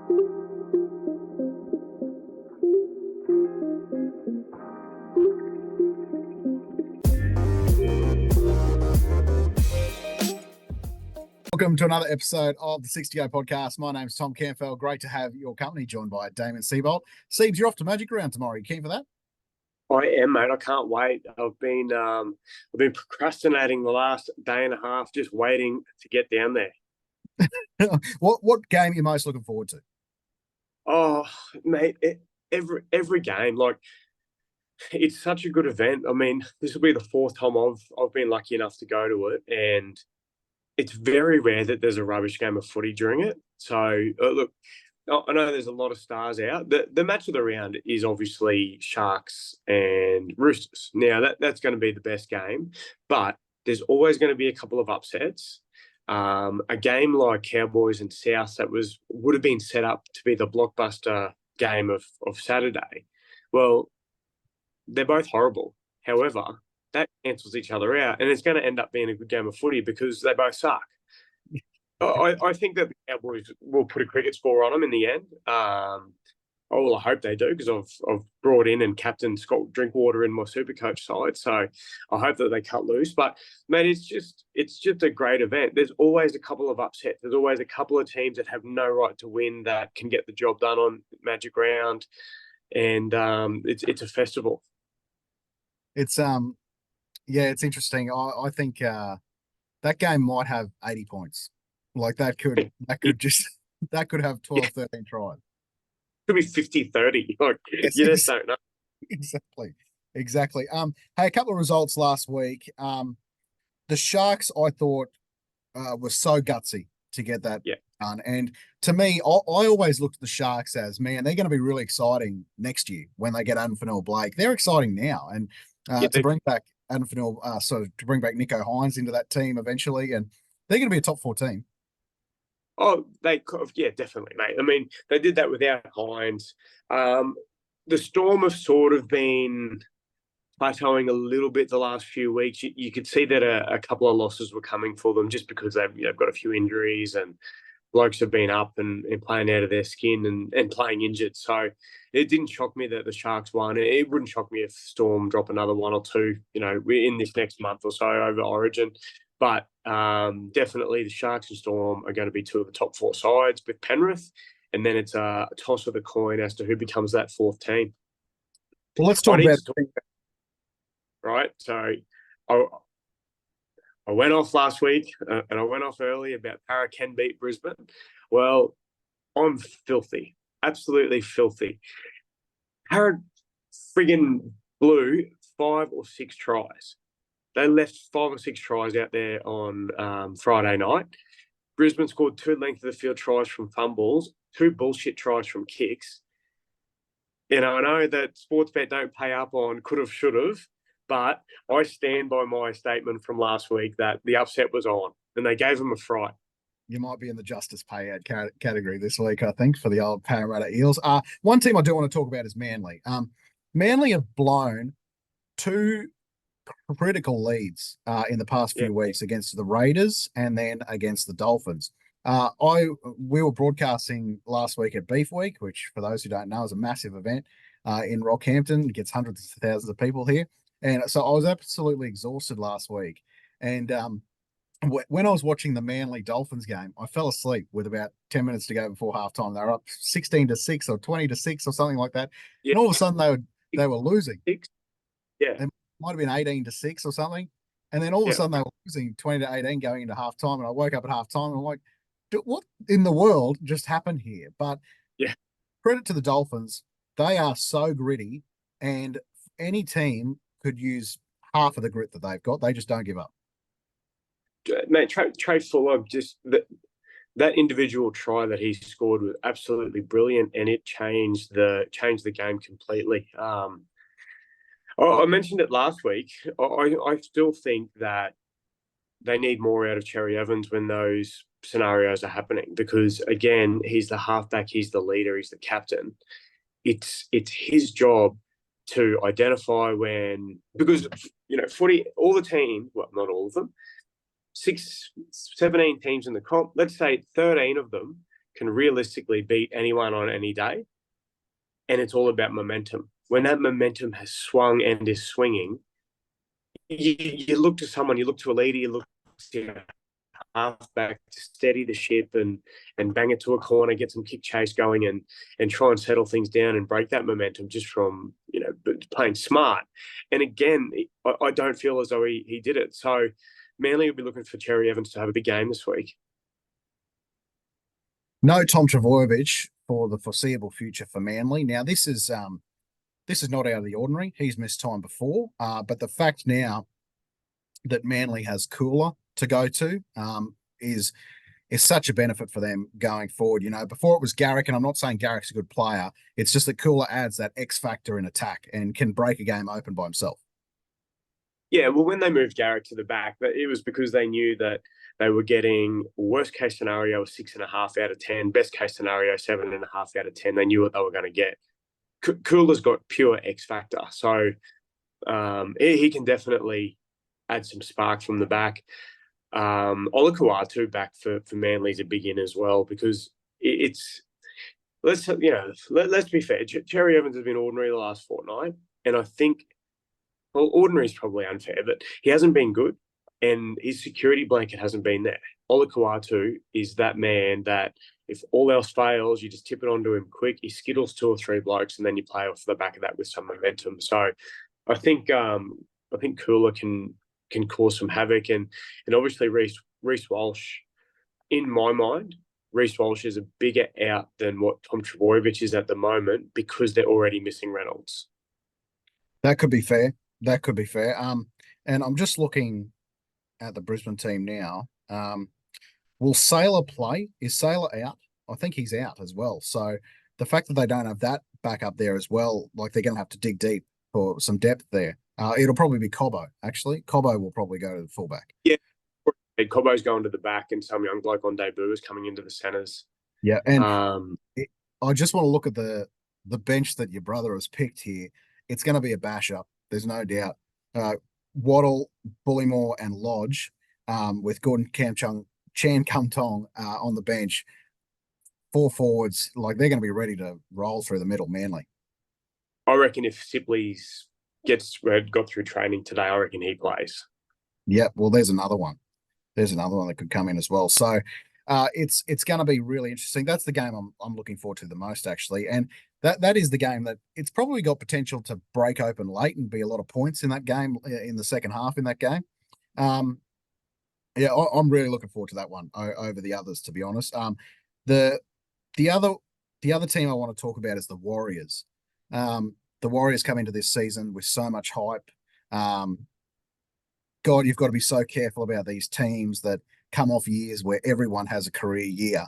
Welcome to another episode of the 60 Go podcast. My name's Tom Campbell. Great to have your company, joined by Damien Seibold. Siebes, you're off to Magic Round tomorrow. You keen for that? I am, mate. I can't wait. I've been procrastinating the last day and a half, just waiting to get down there. What game are you most looking forward to? Oh, mate, every game, like, it's such a good event. I mean, this will be the fourth time I've been lucky enough to go to it, and it's very rare that there's a rubbish game of footy during it. So, look, I know there's a lot of stars out. The match of the round is obviously Sharks and Roosters. Now, that's going to be the best game, but there's always going to be a couple of upsets. A game like Cowboys and South that would have been set up to be the blockbuster game of Saturday. Well, they're both horrible. However, that cancels each other out, and it's going to end up being a good game of footy because they both suck. I think that the Cowboys will put a cricket score on them in the end. I hope they do, because I've brought in and captained Scott Drinkwater in my Supercoach side, so I hope that they cut loose. But mate, it's just a great event. There's always a couple of upsets. There's always a couple of teams that have no right to win that can get the job done on Magic Round, and it's a festival. It's it's interesting. I think that game might have 80 points. Like that could have 12, 13 tries. Could be 50-30. Like, yes, you just don't know. Exactly. Hey, a couple of results last week. The Sharks, I thought, were so gutsy to get that done. And to me, I always looked at the Sharks as, man, they're going to be really exciting next year when they get Adam Fennell-Blake. They're exciting now. And to bring back Adam Fennell, to bring back Nico Hines into that team eventually, and they're going to be a top 4 team. Oh, they could have, definitely, mate. I mean, they did that without Hines. The Storm have sort of been plateauing a little bit the last few weeks. You could see that a couple of losses were coming for them just because they've got a few injuries, and blokes have been up and playing out of their skin and playing injured. So it didn't shock me that the Sharks won. It wouldn't shock me if Storm drop another 1 or 2, in this next month or so over Origin. But definitely the Sharks and Storm are going to be 2 of the top 4 sides with Penrith. And then it's a toss of the coin as to who becomes that 4th team. Well, let's talk about right. So I went off last week and I went off early about Para can beat Brisbane. Well, I'm filthy, absolutely filthy. Para friggin' blew 5 or 6 tries. They left 5 or 6 tries out there on Friday night. Brisbane scored 2 length of the field tries from fumbles, 2 bullshit tries from kicks. I know that Sportsbet don't pay up on could have, should have, but I stand by my statement from last week that the upset was on, and they gave them a fright. You might be in the justice payout category this week, I think, for the old Parramatta Eels. One team I do want to talk about is Manly. Manly have blown 2 critical leads in the past few weeks against the Raiders and then against the Dolphins. We were broadcasting last week at Beef Week, which, for those who don't know, is a massive event in Rockhampton. It gets hundreds of thousands of people here. And so I was absolutely exhausted last week. And when I was watching the Manly Dolphins game, I fell asleep with about 10 minutes to go before halftime. They were up 16-6 or 20-6 or something like that. Yeah. And all of a sudden they were losing. Yeah. They might have been 18-6 or something. And then all of a sudden they were losing 20-18 going into halftime. And I woke up at halftime and I'm like, what in the world just happened here? But credit to the Dolphins. They are so gritty, and any team could use half of the grit that they've got. They just don't give up. Mate, Trey Fuller, just that individual try that he scored was absolutely brilliant, and it changed the game completely. I mentioned it last week. I still think that they need more out of Cherry Evans when those scenarios are happening, because, again, he's the halfback, he's the leader, he's the captain. It's his job to identify when, because, footy, all the teams, well, not all of them, 17 teams in the comp, let's say 13 of them can realistically beat anyone on any day, and it's all about momentum. When that momentum has swung and is swinging, you look to someone, you look to a leader, you look to halfback to steady the ship and bang it to a corner, get some kick chase going, and try and settle things down and break that momentum just from playing smart. And again, I don't feel as though he did it. So Manly will be looking for Cherry Evans to have a big game this week. No Tom Trbojevic for the foreseeable future for Manly. Now this is not out of the ordinary. He's missed time before, but the fact now that Manly has Cooler to go to is such a benefit for them going forward. Before it was Garrick, and I'm not saying Garrick's a good player. It's just that Cooler adds that X factor in attack and can break a game open by himself. Yeah, well, when they moved Garrick to the back, it was because they knew that they were getting worst case scenario 6.5 out of 10, best case scenario 7.5 out of 10. They knew what they were going to get. Cooler's got pure X factor, so he can definitely add some spark from the back. Olakau'atu back for Manly is a big in as well, because let's be fair. Cherry Evans has been ordinary the last fortnight, and I think, well, ordinary is probably unfair, but he hasn't been good, and his security blanket hasn't been there. Olakau'atu is that man that if all else fails, you just tip it onto him quick. He skittles 2 or 3 blokes, and then you play off the back of that with some momentum. So I think Cooler can cause some havoc, and obviously Reece Walsh, in my mind, Reece Walsh is a bigger out than what Tom Trbojevic is at the moment, because they're already missing Reynolds. That could be fair. And I'm just looking at the Brisbane team now. Will Sailor play? Is Sailor out? I think he's out as well. So the fact that they don't have that back up there as well, like they're going to have to dig deep for some depth there. It'll probably be Cobbo, actually. Cobbo will probably go to the fullback. Yeah, Cobbo's going to the back, and some young bloke on debut is coming into the centres. Yeah, and I just want to look at the bench that your brother has picked here. It's going to be a bash up. There's no doubt. Waddle, Bullymore, and Lodge, with Gordon Chan Kum Tong on the bench. 4 forwards, like they're going to be ready to roll through the middle, Manly. I reckon if Sipley's got through training today, I reckon he plays. Yeah, well, there's another one. That could come in as well. So it's going to be really interesting. That's the game I'm looking forward to the most, actually. And that is the game that it's probably got potential to break open late and be a lot of points in that game, in the second half in that game. Yeah, I'm really looking forward to that one over the others, to be honest. The other team I want to talk about is the Warriors. The Warriors come into this season with so much hype. God, you've got to be so careful about these teams that come off years where everyone has a career year.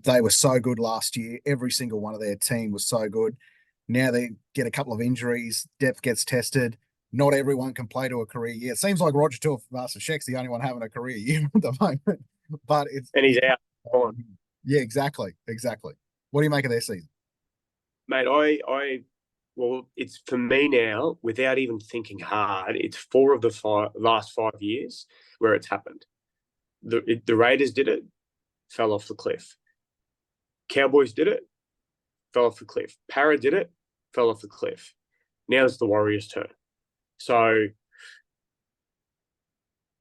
They were so good last year. Every single one of their team was so good. Now they get a couple of injuries. Depth gets tested. Not everyone can play to a career year. It seems like Roger Tuivasa-Sheck's the only one having a career year at the moment. But he's out. Yeah, exactly. What do you make of their season? Mate, well, it's for me now, without even thinking hard, it's 4 of the last 5 years where it's happened. The Raiders did it, fell off the cliff. Cowboys did it, fell off the cliff. Para did it, fell off the cliff. Now it's the Warriors' turn. So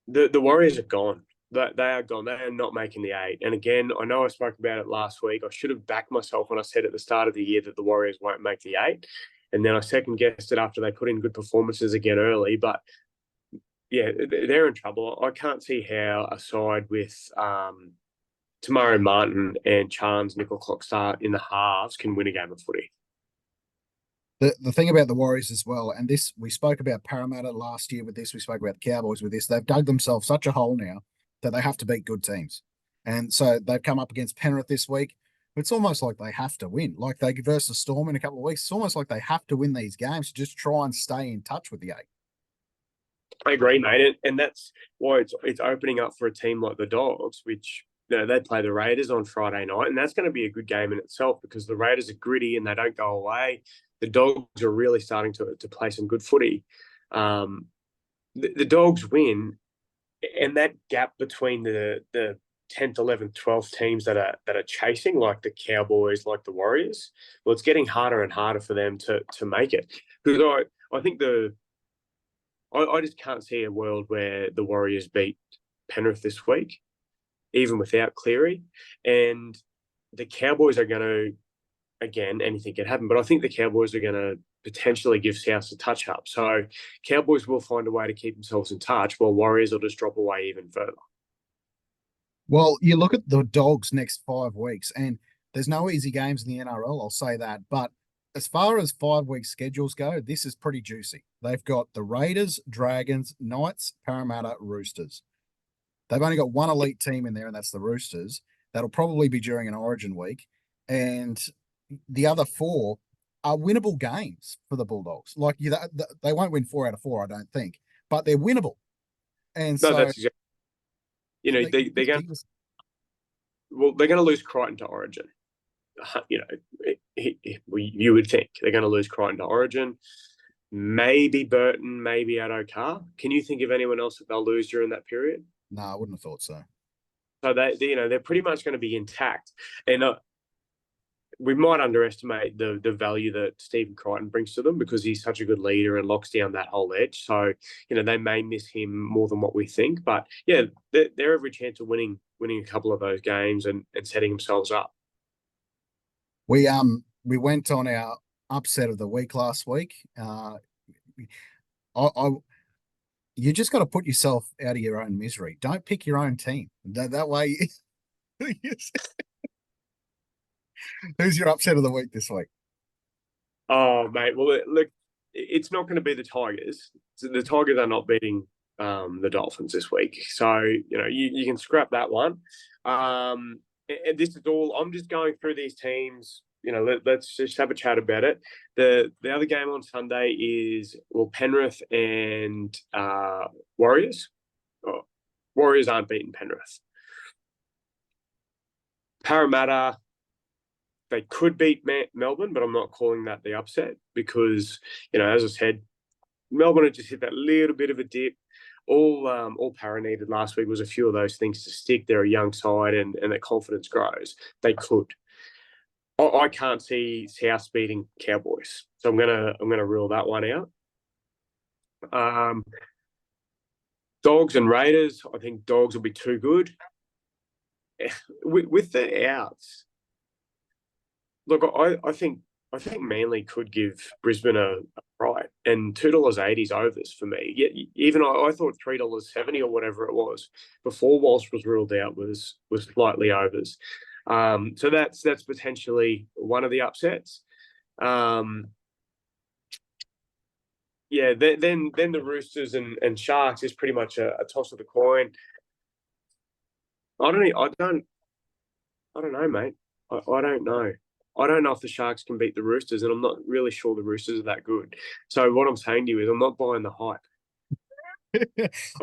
the Warriors are gone. They are gone. They are not making the 8. And again, I know I spoke about it last week. I should have backed myself when I said at the start of the year that the Warriors won't make the 8. And then I second-guessed it after they put in good performances again early. But, yeah, they're in trouble. I can't see how a side with Tamaro Martin and Chance Nickel-Clockstar in the halves can win a game of footy. The thing about the Warriors as well, and this, we spoke about Parramatta last year with this, we spoke about the Cowboys with this, they've dug themselves such a hole now that they have to beat good teams. And so they've come up against Penrith this week. It's almost like they have to win. Like they versus Storm in a couple of weeks. It's almost like they have to win these games to just try and stay in touch with the 8. I agree, mate. And that's why it's opening up for a team like the Dogs, which they play the Raiders on Friday night. And that's going to be a good game in itself, because the Raiders are gritty and they don't go away. The Dogs are really starting to play some good footy. The Dogs win, and that gap between the 10th, 11th, 12th teams that are chasing, like the Cowboys, like the Warriors. Well, it's getting harder and harder for them to make it. Because I think I just can't see a world where the Warriors beat Penrith this week, even without Cleary. And the Cowboys are going to, again, anything can happen, but I think the Cowboys are going to potentially give South a touch up. So Cowboys will find a way to keep themselves in touch, while Warriors will just drop away even further. Well, you look at the Dogs next 5 weeks, and there's no easy games in the NRL, I'll say that. But as far as 5 week schedules go, this is pretty juicy. They've got the Raiders, Dragons, Knights, Parramatta, Roosters. They've only got one elite team in there, and that's the Roosters. That'll probably be during an Origin week. And the other four are winnable games for the Bulldogs. Like, they won't win 4 out of 4, I don't think, but they're winnable. And No, so, that's exactly. They're going. Well, they're going to lose Crichton to Origin. You would think they're going to lose Crichton to Origin. Maybe Burton, maybe Addo-Carr. Can you think of anyone else that they'll lose during that period? No, I wouldn't have thought so. So they're pretty much going to be intact, and we might underestimate the value that Stephen Crichton brings to them because he's such a good leader and locks down that whole edge. So they may miss him more than what we think, but yeah, they're every chance of winning a couple of those games and setting themselves up. We went on our upset of the week last week. You just got to put yourself out of your own misery. Don't pick your own team. That way. Who's your upset of the week this week? Oh, mate. Well, look, it's not going to be the Tigers. The Tigers are not beating the Dolphins this week. So, you can scrap that one. And this is all, I'm just going through these teams. Let's just have a chat about it. The other game on Sunday is, Penrith and Warriors. Oh, Warriors aren't beating Penrith. Parramatta, they could beat Melbourne, but I'm not calling that the upset because, as I said, Melbourne had just hit that little bit of a dip. All Para needed last week was a few of those things to stick. They're a young side, and their confidence grows. They could. I can't see South beating Cowboys, so I'm gonna rule that one out. Dogs and Raiders. I think Dogs will be too good. With the outs, look, I think Manly could give Brisbane a right, and $2.80 overs for me. Yeah, even I thought $3.70 or whatever it was before Walsh was ruled out was slightly overs. So that's potentially one of the upsets. Yeah, then the Roosters and Sharks is pretty much a toss of the coin. I don't know, mate. I don't know. I don't know if the Sharks can beat the Roosters, and I'm not really sure the Roosters are that good. So what I'm saying to you is I'm not buying the hype.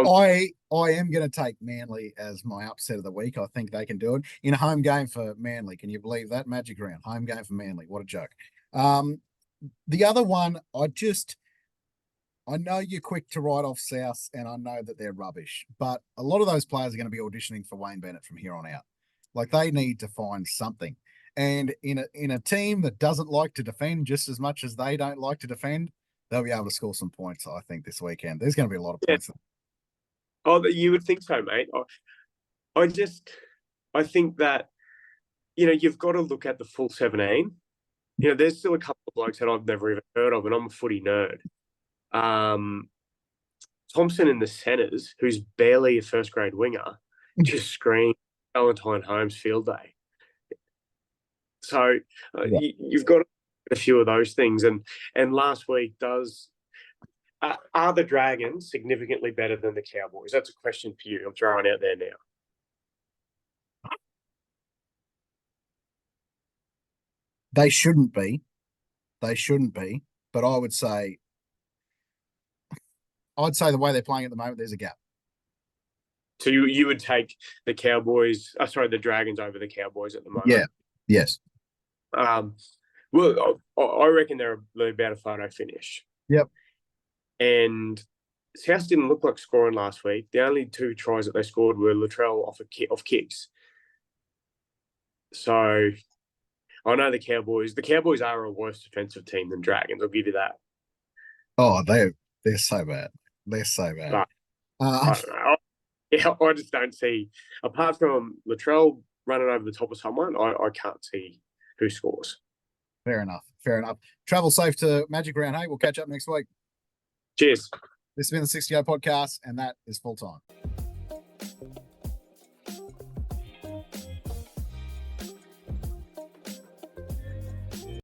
I am going to take Manly as my upset of the week. I think they can do it in a home game for Manly. Can you believe that? Magic round, home game for Manly. What a joke. The other one, I know you're quick to write off South, and I know that they're rubbish, but a lot of those players are going to be auditioning for Wayne Bennett from here on out. Like, they need to find something. And in a team that doesn't like to defend just as much as they don't like to defend, they'll be able to score some points, I think, this weekend. There's going to be a lot of points. Oh, you would think so, mate. I think that, you've got to look at the full 17. There's still a couple of blokes that I've never even heard of, and I'm a footy nerd. Thompson in the centres, who's barely a first-grade winger, just screamed Valentine Holmes field day. So you've got a few of those things. And last week are the Dragons significantly better than the Cowboys? That's a question for you. I'm throwing out there now. They shouldn't be. But I'd say the way they're playing at the moment, there's a gap. So you would take the Dragons over the Cowboys at the moment? Yeah. Yes. Well, I reckon they're about a photo finish. Yep. And South didn't look like scoring last week. The only 2 tries that they scored were Latrell off kicks. So I know the Cowboys. The Cowboys are a worse defensive team than Dragons. I'll give you that. Oh, they're so bad. They're so bad. But Uh, I don't know. I just don't see, apart from Latrell running over the top of someone, I can't see who scores. Fair enough. Fair enough. Travel safe to Magic Round. Hey, we'll catch up next week. Cheers. This has been the 60 podcast, and that is full time.